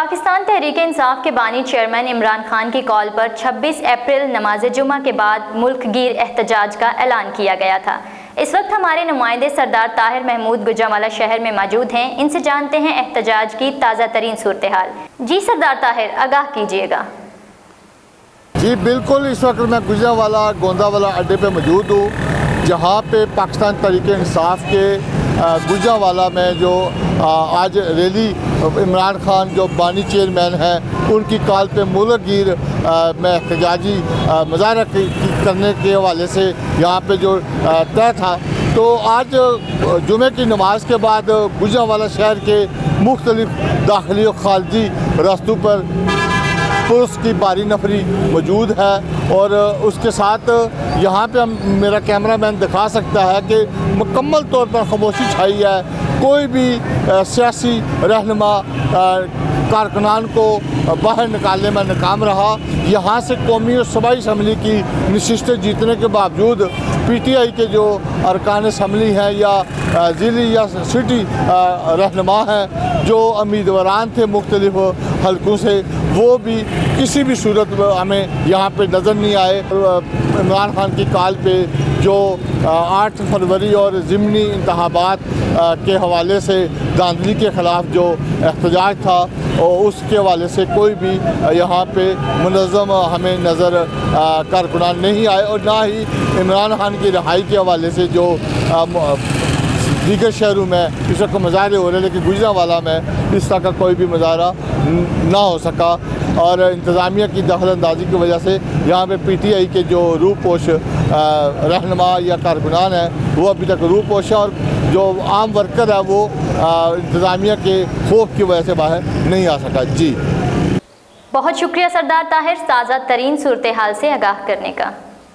पाकिस्तान तहरीक-ए-इंसाफ के बानी चेयरमैन इमरान खान की कॉल पर 26 अप्रैल नमाज जुमा के बाद मुल्क गिर एहतजाज का ऐलान किया गया था। इस वक्त हमारे नुमाइंदे सरदार ताहिर महमूद गुजरांवाला शहर में मौजूद हैं। इनसे जानते हैं एहतजाज की ताज़ा तरीन सूरत हाल। जी सरदार ताहिर, आगाह कीजिएगा। जी बिल्कुल, इस वक्त मैं गुजरांवाला गोंदावाला अड्डे पे मौजूद हूँ, जहाँ पे पाकिस्तान तहरीक-ए-इंसाफ के गुजरांवाला में जो आज रैली इमरान खान जो बानी चेयरमैन हैं उनकी कॉल पे मुल्क गिर में एहतजाजी मुजाहरा करने के हवाले से यहाँ पे जो तय था। तो आज जुमे की नमाज के बाद गुजरांवाला शहर के मुख्तलिफ दाखिली और खारजी रास्तों पर पुलिस की भारी नफरी मौजूद है और उसके साथ यहाँ पे मेरा कैमरामैन दिखा सकता है कि मुकम्मल तौर पर खामोशी छाई है। कोई भी सियासी रहनुमा कारकुनान को बाहर निकालने में नाकाम रहा। यहाँ से कौमी और सूबाई असम्बली की नशिस्तें जीतने के बावजूद PTI के जो अरकान असम्बली हैं या ज़िली या सिटी रहनुमा हैं जो उम्मीदवारान थे मुख्तलिफ हलकों से, वो भी किसी भी सूरत में हमें यहाँ पे नज़र नहीं आए। इमरान खान की कॉल पे जो 8 फरवरी और ज़िमनी इंतखाबात के हवाले से धांधली के ख़िलाफ़ जो एहतजाज था और उसके हवाले से कोई भी यहाँ पे मुनज़्ज़म हमें नज़र कारकुनान नहीं आए और ना ही इमरान खान की रिहाई के हवाले से जो दीगर शहरों में इस वक्त मुजाहरे हो रहे, लेकिन गुजरांवाला में इस तरह का कोई भी मुजाहरा ना हो सका और इंतज़ामिया की दखल अंदाजी की वजह से यहाँ पे PTI के जो रूपोश रहनुमा या कारकुनान हैं वो अभी तक रूपोश है और जो आम वर्कर है वो इंतज़ामिया के खौफ की वजह से बाहर नहीं आ सका। जी बहुत शुक्रिया सरदार ताहिर, ताज़ा तरीन सूरत हाल से आगाह करने का।